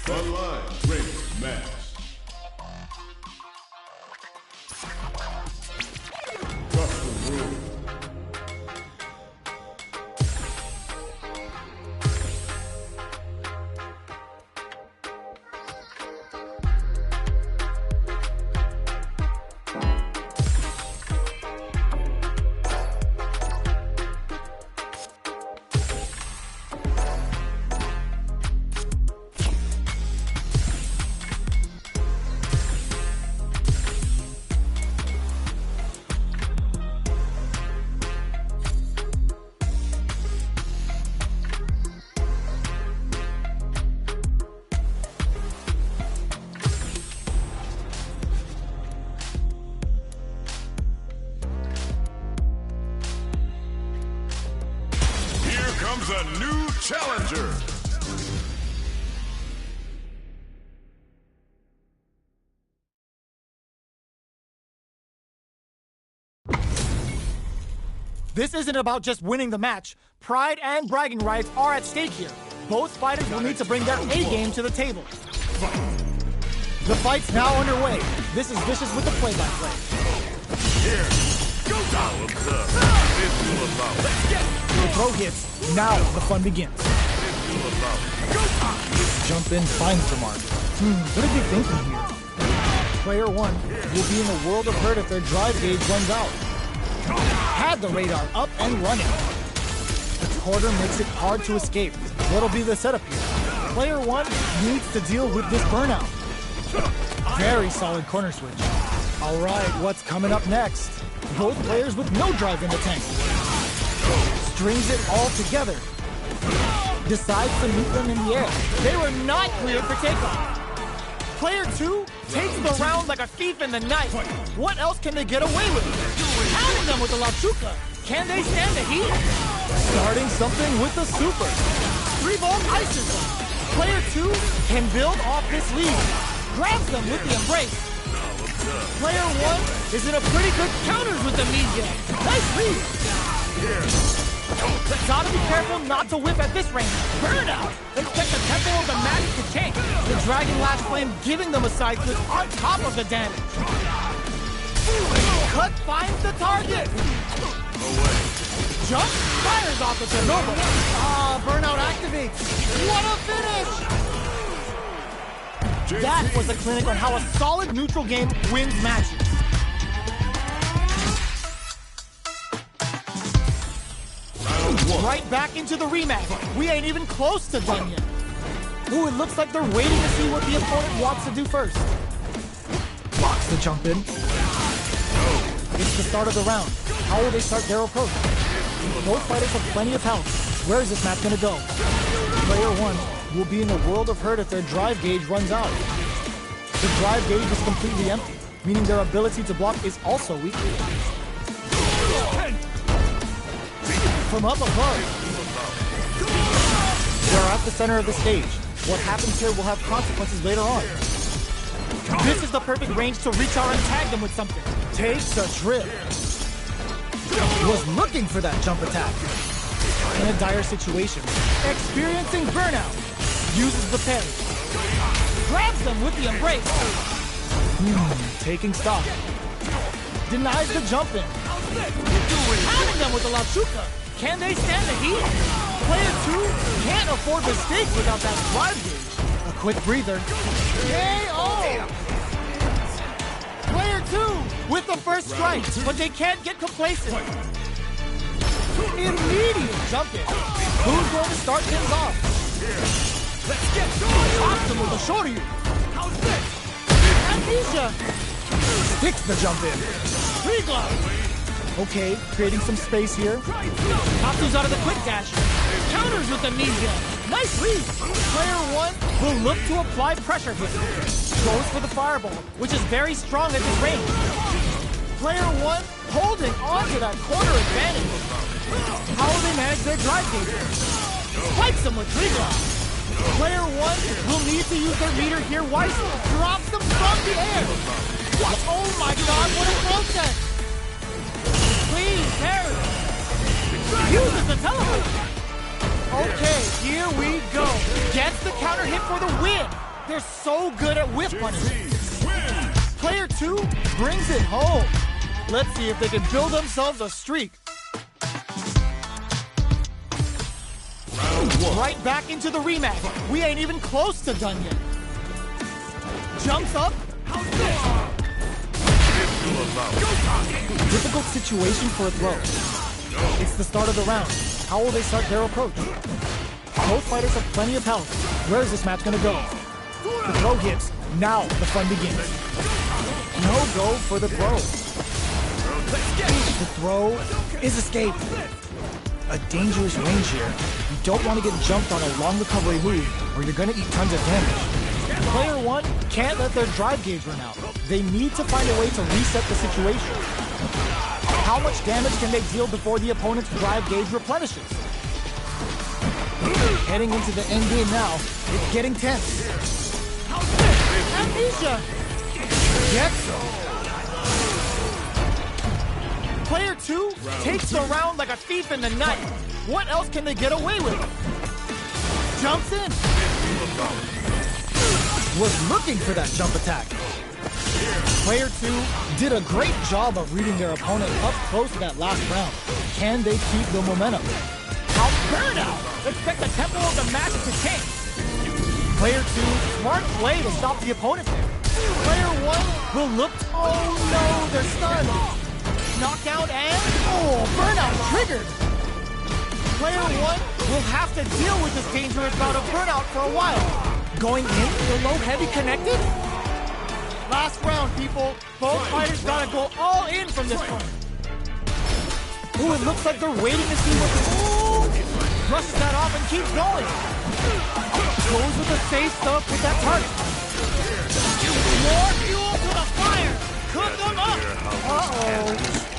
Frontline ring match. Custom rule. Comes a new challenger. This isn't about just winning the match. Pride and bragging rights are at stake here. Both fighters will need to bring their A-game to the table. The fight's now underway. This is Vicious with the play-by-play. Here, go down. Let's get The throw hits. Now the fun begins. Jump in, finds the mark. What are they thinking here? Player 1 will be in a world of hurt if their drive gauge runs out. Had the radar up and running. The quarter makes it hard to escape. What'll be the setup here? Player 1 needs to deal with this burnout. Very solid corner switch. All right, what's coming up next? Both players with no drive in the tank. Strings it all together. Decides to meet them in the air. They were not cleared for takeoff. Player 2 takes the round like a thief in the night. What else can they get away with? Pounding them with the La Chuca. Can they stand the heat? Starting something with the super. 3-volt ices them. Player 2 can build off this lead. Grabs them with the embrace. Player 1 is in a pretty good counters with the knee jab. Nice lead. Gotta be careful not to whip at this range. Burnout! Expect the tempo of the match to change. The Dragon Lash Flame giving them a side switch on top of the damage. Cut finds the target. Jump fires off the Nova. Burnout activates. What a finish! That was a clinic on how a solid neutral game wins matches. Right back into the rematch. We ain't even close to done yet. Ooh, it looks like they're waiting to see what the opponent wants to do first. Blocks the jump in. It's the start of the round. How will they start their approach? Both fighters have plenty of health. Where is this match gonna go? Player 1 will be in a world of hurt if their drive gauge runs out. The drive gauge is completely empty, meaning their ability to block is also weak. From up above. We're at the center of the stage. What happens here will have consequences later on. This is the perfect range to reach out and tag them with something. Takes a trip. Was looking for that jump attack. In a dire situation. Experiencing burnout. Uses the parry. Grabs them with the embrace. Taking stock. Denies the jump in. Pounding them with the La Chuca. Can they stand the heat? Player 2 can't afford mistakes without that drive gauge. A quick breather. KO! Player 2 with the first strike, but they can't get complacent. Immediate jump in. Who's going to start things off? Let's get going! Tops him with a shorty. How's this? Amnesia! Sticks the jump in. Three gloves. Okay, creating some space here. Tatsu's out of the quick dash. Counters with amnesia. Nice lead. Player 1 will look to apply pressure here. Goes for the fireball, which is very strong at this range. Player 1 holding on to that corner advantage. How will they manage their drive gauge? Spikes them with three gloves. Player 1 will need to use their meter here wisely. Drops them from the air. What? Oh my god, what a process! Please, Harry! Okay, here we go. Gets the counter hit for the win. They're so good at whiff punishing. Player 2 brings it home. Let's see if they can build themselves a streak. Right back into the rematch. We ain't even close to done yet. Jumps up. Difficult situation for a throw. It's the start of the round. How will they start their approach? Both fighters have plenty of health. Where is this match gonna go? The throw hits. Now the fun begins. No go for the throw. The throw is escaped. A dangerous range here. You don't want to get jumped on a long recovery move or you're gonna eat tons of damage. Player 1 can't let their drive gauge run out. They need to find a way to reset the situation. How much damage can they deal before the opponent's drive gauge replenishes? Heading into the end game now, it's getting tense. Amnesia! Getso! Player 2 takes the round like a thief in the night. What else can they get away with? Jumps in. Was looking for that jump attack. Player 2 did a great job of reading their opponent up close to that last round. Can they keep the momentum? How burnout! Expect the tempo of the match to change. Player 2, smart play to stop the opponent there. Player 1 will look. Oh no, they're stunned. Knockout and burnout triggered. Player 1 will have to deal with this dangerous bout of burnout for a while. Going in, the low heavy connected. Last round, people. Both fighters gotta go all in from this point. Ooh, it looks like they're waiting to see what the... Brushes that off and keeps going. Goes with the safe stuff with that target. More fuel to the fire. Cook them up. Uh-oh.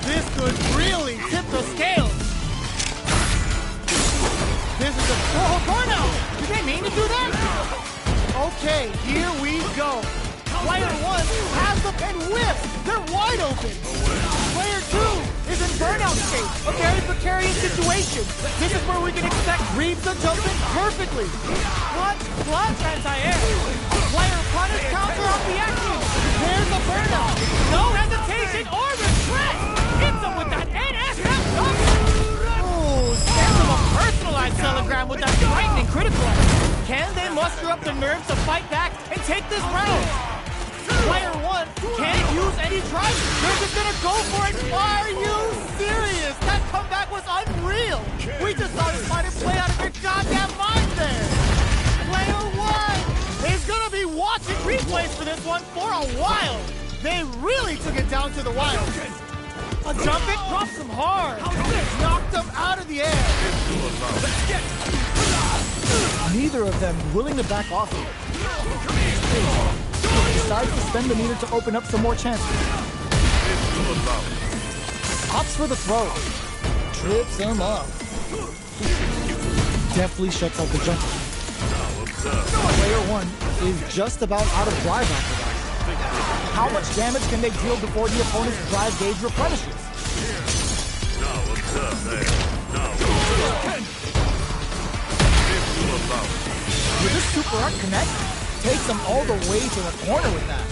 This could really tip the scales. This is a... Oh, burnout. Did they mean to do that? Okay, here we go. Player 1 has the pen whipped. They're wide open. Player 2 is in burnout state. A very precarious situation. This is where we can expect Reeves to jump in perfectly. Clutch anti-air. Player punish counter off the action. There's the burnout. No hesitation or regret. Hits him with that NSF jump. Ooh, sends him a personalized telegram with that frightening critical. Can they muster up the nerves to fight back and take this round? Player 1 can't use any drive. They're just gonna go for it. Are you serious? That comeback was unreal. We just saw this fighter play out of your goddamn mind there. Player 1 is gonna be watching replays for this one for a while. They really took it down to the wire. A jump in drops him hard. Knocked him out of the air. Neither of them willing to back off here. Decides to spend the meter to open up some more chances. Opts for the throw. Trips him up. Deftly shuts out the jumper. Player 1 is just about out of drive after that. How much damage can they deal before the opponent's drive gauge replenishes? With this super art connect, takes them all the way to the corner with that.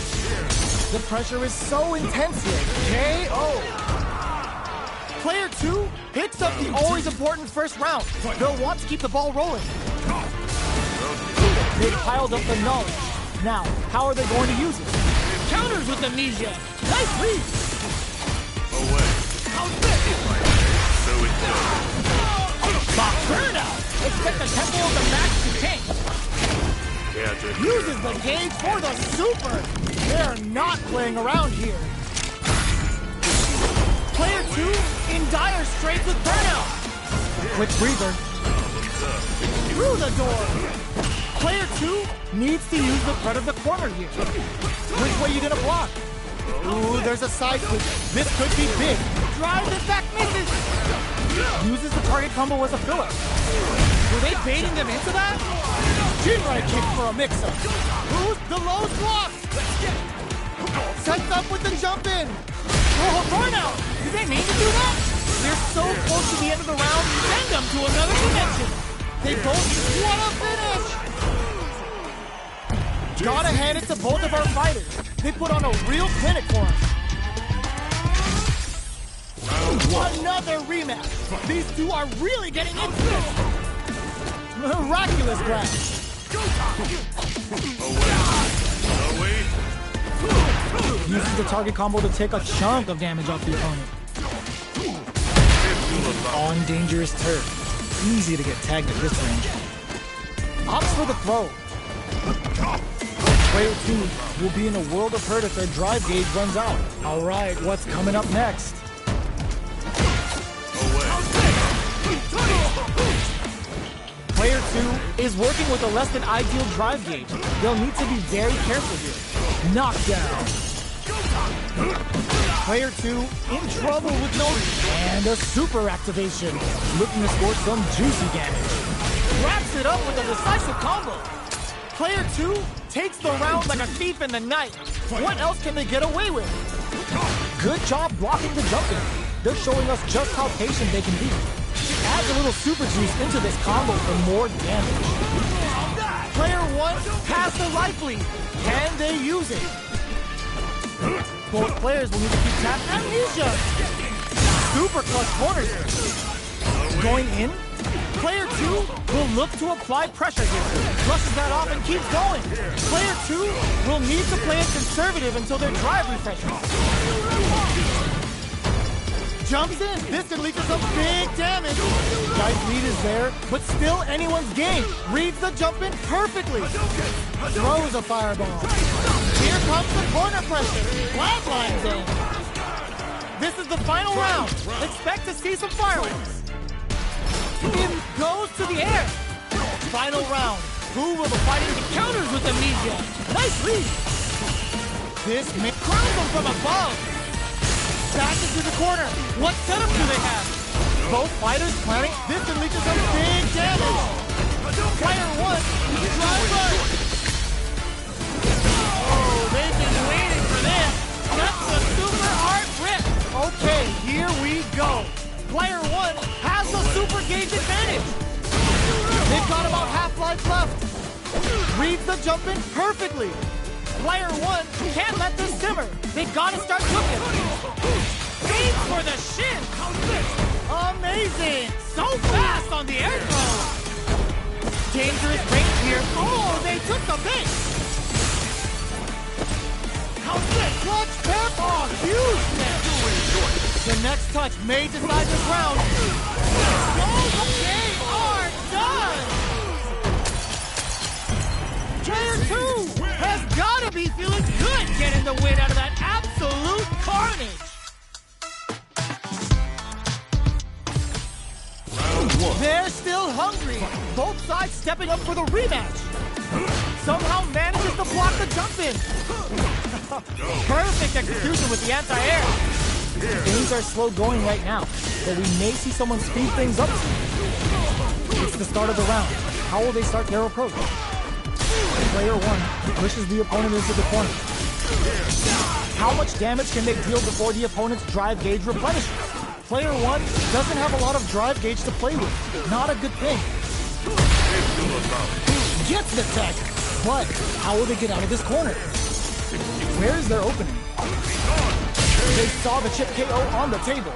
The pressure is so intense here. KO. Player 2 picks up the always important first round. They'll want to keep the ball rolling. They piled up the knowledge. Now, how are they going to use it? Counters with amnesia. Nice lead. Away. So it's done. Box burnout. Expect the tempo of the match to change. Uses the gauge for the super. They're not playing around here. Player 2 in dire straits with burnout. Quick breather. Through the door. Player 2 needs to use the front of the corner here. Which way you gonna block? Ooh, there's a side switch. This could be big. Drives it back, misses. Uses the target combo as a filler. Were they baiting them into that? Jinrai kick for a mix-up. Who's the low block? Sets up with the jump in. Oh, burnout. Did they mean to do that? They're so close to the end of the round. Send them to another dimension. They both want to finish. Gotta hand it to both of our fighters. They put on a real clinic for us. Another rematch. These two are really getting into it. Miraculous grab. Away. Uses the target combo to take a chunk of damage off the opponent. On dangerous turf. Easy to get tagged at this range. Opts for the throw. Player 2 will be in a world of hurt if their drive gauge runs out. Alright, what's coming up next? Player 2 is working with a less than ideal drive gauge. They'll need to be very careful here. Knockdown. Player 2 in trouble with no... And a super activation. Looking to score some juicy damage. Wraps it up with a decisive combo. Player 2 takes the round like a thief in the night. What else can they get away with? Good job blocking the jumping. They're showing us just how patient they can be. Adds a little super juice into this combo for more damage. Player 1 has the life lead. Can they use it? Both players will need to keep tapping amnesia. Super clutch corners. Going in. Player 2 will look to apply pressure here. Flushes that off and keeps going. Player 2 will need to play it conservative until their drive refreshes. Jumps in. This can lead to some big damage. Guy's lead is there, but still anyone's game. Reads the jump in perfectly. Throws a fireball. Here comes the corner pressure. Flatlines in. This is the final round. Expect to see some fireworks. It goes to the air. Final round. Who will the fighting counters with amnesia? Nice lead. This may crowns them from above. Back into the corner. What setup do they have? Both fighters planning. This can lead to some big damage. Player 1, driver. Oh, they've been waiting for this. That's a super hard rip. Okay, here we go. Player 1 has the super gauge advantage. They've got about half life left. Reads the jump in perfectly. Player 1 can't let this simmer. They gotta start cooking. Aims for the shin. Amazing. So fast on the air throw. Dangerous range here. Oh, they took the bait. Clutch pep. Oh, huge net. The next touch may decide this round. Oh, they are done. Player 2 has got to be feeling good getting the win out of that absolute carnage. They're still hungry. Both sides stepping up for the rematch. Somehow manages to block the jump in. Perfect execution with the anti-air. Things are slow going right now, but we may see someone speed things up. It's the start of the round. How will they start their approach? Player 1 pushes the opponent into the corner. How much damage can they deal before the opponent's drive gauge replenishes? Player 1 doesn't have a lot of drive gauge to play with. Not a good thing. Gets the tech, but how will they get out of this corner? Where is their opening? They saw the chip KO on the table.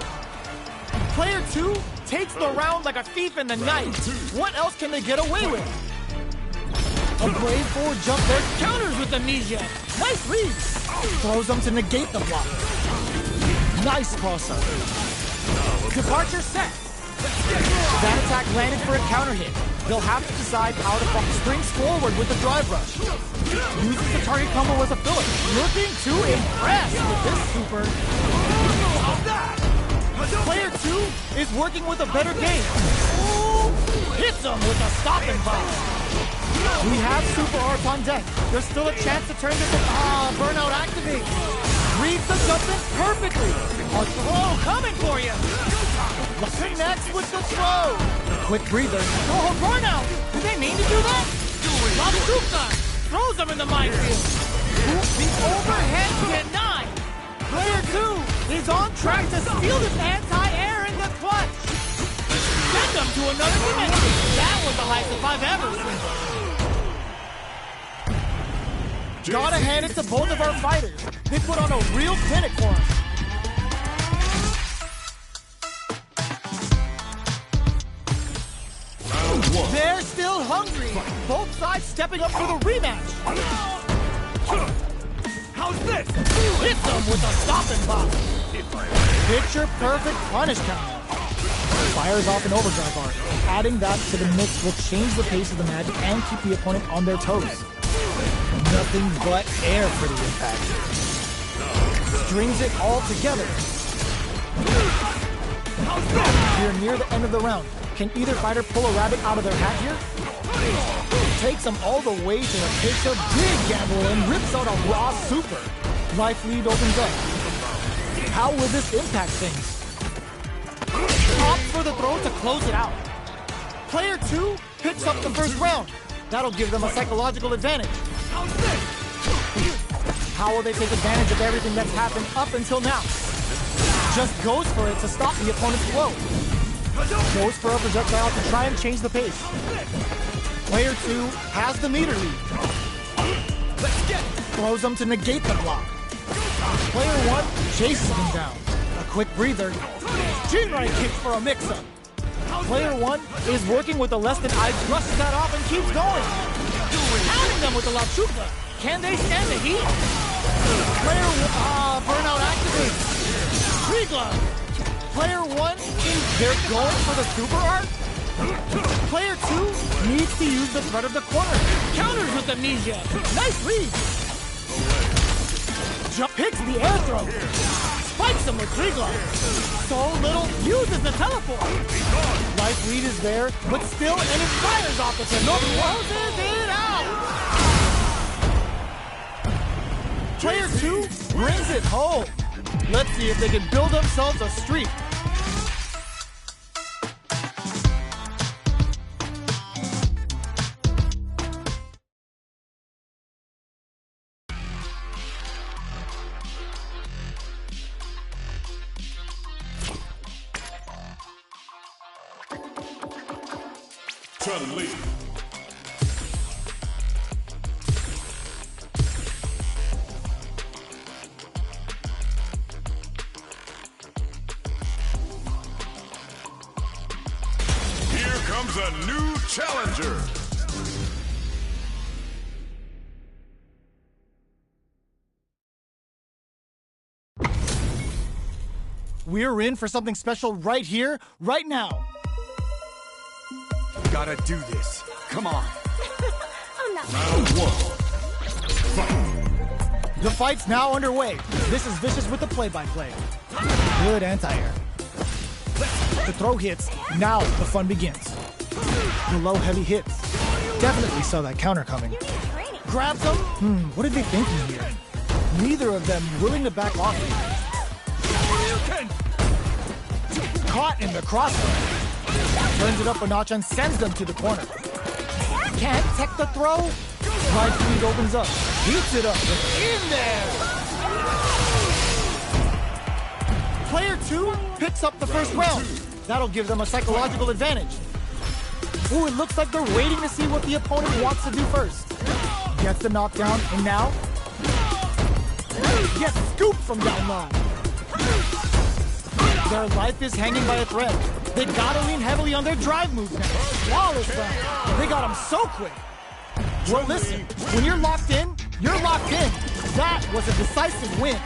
Player 2 takes the round like a thief in the night. What else can they get away with? A brave forward jump there counters with amnesia. Nice lead. Throws them to negate the block. Nice crossover. Departure set. That attack landed for a counter hit. They'll have to decide how to springs forward with the drive rush. Uses the target combo as a filler. Looking to impress with this super. Player 2 is working with a better game. Ooh, hits him with a stopping bomb. We have Super Art on deck. There's still a chance to turn this into... Burnout activates. Reads the jump in perfectly. A throw coming for you. Connects with the throw. Quick breather. Oh, Burnout. Did they mean to do that? Bazooka throws them in the minefield. The overhead denied. Player 2 is on track to steal this anti-air in the clutch. Send them to another dimension. That was the highest I've ever seen. Gotta hand it to both of our fighters. They put on a real clinic for us. They're still hungry. Both sides stepping up for the rematch. How's this? Hit them with a stopping block. Picture perfect punish counter. Fires off an overdrive art. Adding that to the mix will change the pace of the match and keep the opponent on their toes. Nothing but air for the impact. Strings it all together. We're near the end of the round. Can either fighter pull a rabbit out of their hat here? Takes them all the way to the takes a big gamble and rips out a raw super. Life lead opens up. How will this impact things? Opt for the throw to close it out. Player 2 picks up the first round. That'll give them a psychological advantage. How will they take advantage of everything that's happened up until now? Just goes for it to stop the opponent's flow. Goes for a projectile to try and change the pace. Player 2 has the meter lead. Throws them to negate the block. Player 1 chases him down. A quick breather. Jinrai kicks for a mix-up. Player 1 is working with the less than eye, brushes that off and keeps going. Pounding them with the La Chupa. Can they stand the heat? Player 1, burnout activates. Tree glove. Player 1, they're going for the super art. Player 2 needs to use the threat of the corner. Counters with amnesia. Nice read. Jump picks the air throw. Spikes him with tree glove. So little uses the teleport. Life lead is there, but still, and it fires off the Tano. Closes it out. Player 2 brings it home. Let's see if they can build themselves a streak. Chun-Li. Here comes a new challenger. We're in for something special right here, right now. Gotta do this. Come on. Oh no. Round 1. Fight. The fight's now underway. This is Vicious with the play-by-play. Good anti-air. The throw hits. Now the fun begins. The low heavy hits. Definitely saw that counter coming. Grabs them. What are they thinking here? Neither of them willing to back off here. Caught in the crossfire. Turns it up a notch and sends them to the corner. Can't tech the throw. Life lead opens up. Heats it up. In there. Player 2 picks up the first round. That'll give them a psychological advantage. Ooh, it looks like they're waiting to see what the opponent wants to do first. Gets the knockdown, and now gets scooped from down low. Their life is hanging by a thread. They gotta lean heavily on their drive moves now. Flawless round. They got him so quick. Well, listen, when you're locked in, you're locked in. That was a decisive win.